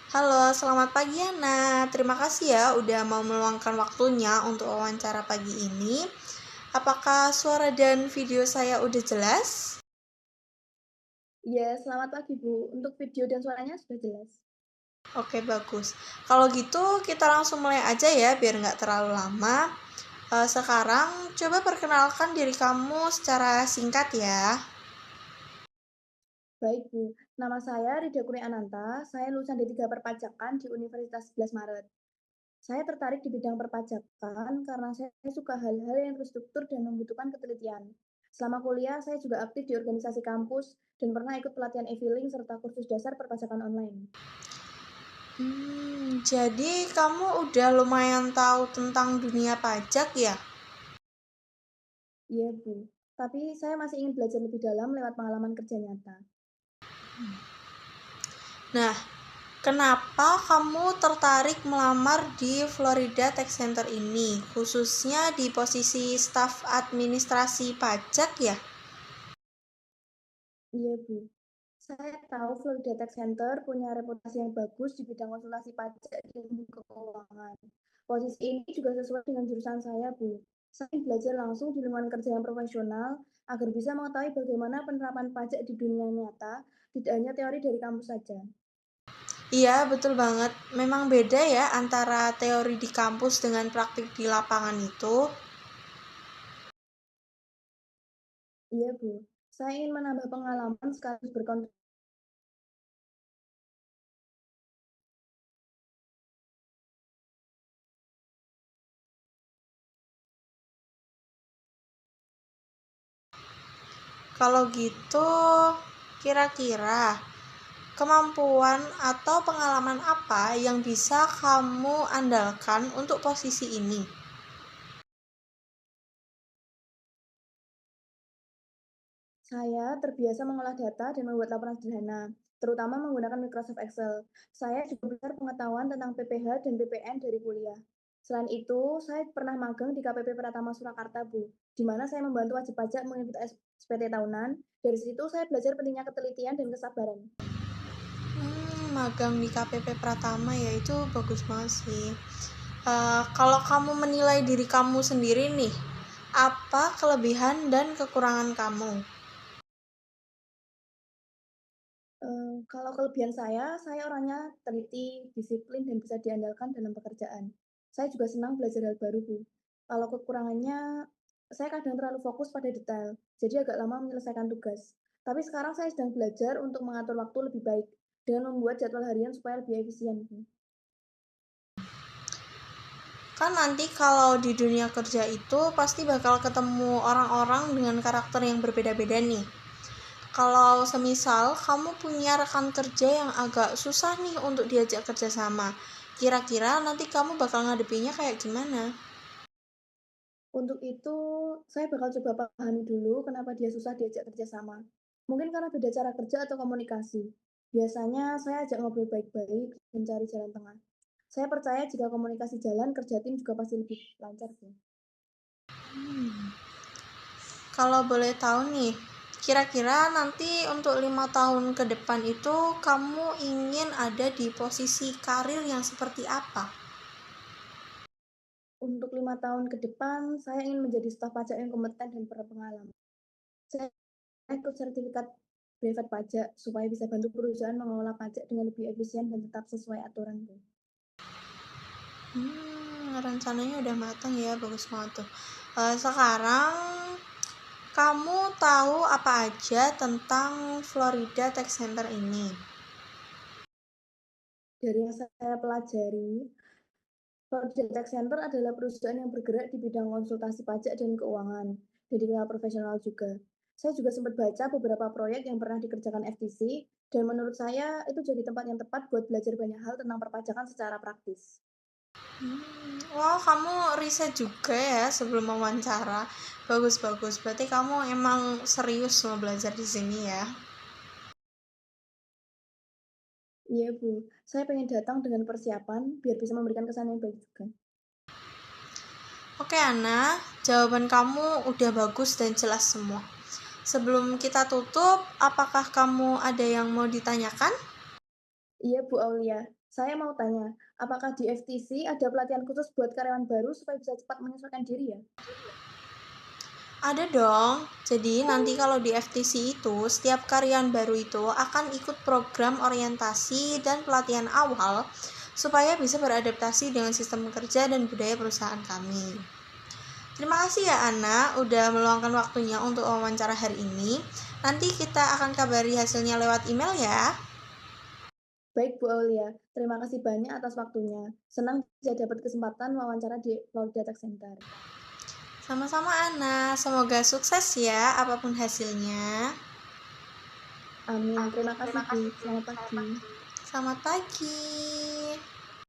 Halo, selamat pagi Ana. Terima kasih ya udah mau meluangkan waktunya untuk wawancara pagi ini. Apakah suara dan video saya udah jelas? Iya, selamat pagi Bu. Untuk video dan suaranya sudah jelas. Oke, bagus. Kalau gitu kita langsung mulai aja ya biar nggak terlalu lama. Sekarang coba perkenalkan diri kamu secara singkat ya. Baik Bu, nama saya Rida Kuri Ananta, saya lulusan D3 Perpajakan di Universitas 11 Maret. Saya tertarik di bidang perpajakan karena saya suka hal-hal yang terstruktur dan membutuhkan ketelitian. Selama kuliah, saya juga aktif di organisasi kampus dan pernah ikut pelatihan e-filing serta kursus dasar perpajakan online. Jadi kamu udah lumayan tahu tentang dunia pajak ya? Iya Bu, tapi saya masih ingin belajar lebih dalam lewat pengalaman kerja nyata. Nah, kenapa kamu tertarik melamar di Florida Tech Center ini, khususnya di posisi staf administrasi pajak ya? Iya Bu, saya tahu Florida Tech Center punya reputasi yang bagus di bidang konsultasi pajak dan keuangan. Posisi ini juga sesuai dengan jurusan saya, Bu. Saya ingin belajar langsung di lingkungan kerja yang profesional agar bisa mengetahui bagaimana penerapan pajak di dunia nyata, tidak hanya teori dari kampus saja. Iya, betul banget. Memang beda ya antara teori di kampus dengan praktik di lapangan itu. Iya, Bu. Saya ingin menambah pengalaman sekaligus berkontribusi. Kalau gitu, kira-kira kemampuan atau pengalaman apa yang bisa kamu andalkan untuk posisi ini? Saya terbiasa mengolah data dan membuat laporan sederhana, terutama menggunakan Microsoft Excel. Saya juga belajar pengetahuan tentang PPh dan BPN dari kuliah. Selain itu, saya pernah magang di KPP Pratama Surakarta, Bu, di mana saya membantu wajib pajak mengikuti SPT tahunan. Dari situ, saya belajar pentingnya ketelitian dan kesabaran. Magang di KPP Pratama ya itu bagus banget sih. Kalau kamu menilai diri kamu sendiri nih, apa kelebihan dan kekurangan kamu? Kalau kelebihan saya orangnya teliti, disiplin, dan bisa diandalkan dalam pekerjaan. Saya juga senang belajar hal baru, Bu. Kalau kekurangannya, saya kadang terlalu fokus pada detail, jadi agak lama menyelesaikan tugas. Tapi sekarang saya sedang belajar untuk mengatur waktu lebih baik dengan membuat jadwal harian supaya lebih efisien, Bu. Kan nanti kalau di dunia kerja itu pasti bakal ketemu orang-orang dengan karakter yang berbeda-beda nih. Kalau semisal kamu punya rekan kerja yang agak susah nih untuk diajak kerja sama, kira-kira nanti kamu bakal ngadepinnya kayak gimana? Untuk itu, saya bakal coba pahami dulu kenapa dia susah diajak kerja sama. Mungkin karena beda cara kerja atau komunikasi. Biasanya saya ajak ngobrol baik-baik dan cari jalan tengah. Saya percaya jika komunikasi jalan, kerja tim juga pasti lebih lancar sih. Kalau boleh tahu nih, kira-kira nanti untuk 5 tahun ke depan itu kamu ingin ada di posisi karir yang seperti apa? Untuk 5 tahun ke depan, saya ingin menjadi staf pajak yang kompeten dan berpengalaman. Saya ikut sertifikat brevet pajak supaya bisa bantu perusahaan mengelola pajak dengan lebih efisien dan tetap sesuai aturan, Bu. Rencananya udah matang ya, bagus banget tuh. Sekarang kamu tahu apa aja tentang Florida Tech Center ini? Dari yang saya pelajari, Project Tech Center adalah perusahaan yang bergerak di bidang konsultasi pajak dan keuangan, dan dikenal profesional juga. Saya juga sempat baca beberapa proyek yang pernah dikerjakan FTC, dan menurut saya itu jadi tempat yang tepat buat belajar banyak hal tentang perpajakan secara praktis. Wah, kamu riset juga ya sebelum wawancara. Bagus-bagus. Berarti kamu emang serius mau belajar di sini ya. Iya, Bu. Saya pengen datang dengan persiapan biar bisa memberikan kesan yang baik juga. Oke, Ana, jawaban kamu udah bagus dan jelas semua. Sebelum kita tutup, apakah kamu ada yang mau ditanyakan? Iya Bu Aulia, saya mau tanya, apakah di FTC ada pelatihan khusus buat karyawan baru supaya bisa cepat menyesuaikan diri ya? Ada dong. Jadi nanti kalau di FTC itu, setiap karyawan baru itu akan ikut program orientasi dan pelatihan awal supaya bisa beradaptasi dengan sistem kerja dan budaya perusahaan kami. Terima kasih ya Ana, udah meluangkan waktunya untuk wawancara hari ini. Nanti kita akan kabari hasilnya lewat email ya. Baik Bu Aulia, terima kasih banyak atas waktunya. Senang bisa dapat kesempatan wawancara di Cloud Data Center. Sama-sama Ana, semoga sukses ya apapun hasilnya. Amin. Terima kasih Bu. Selamat pagi. Selamat pagi.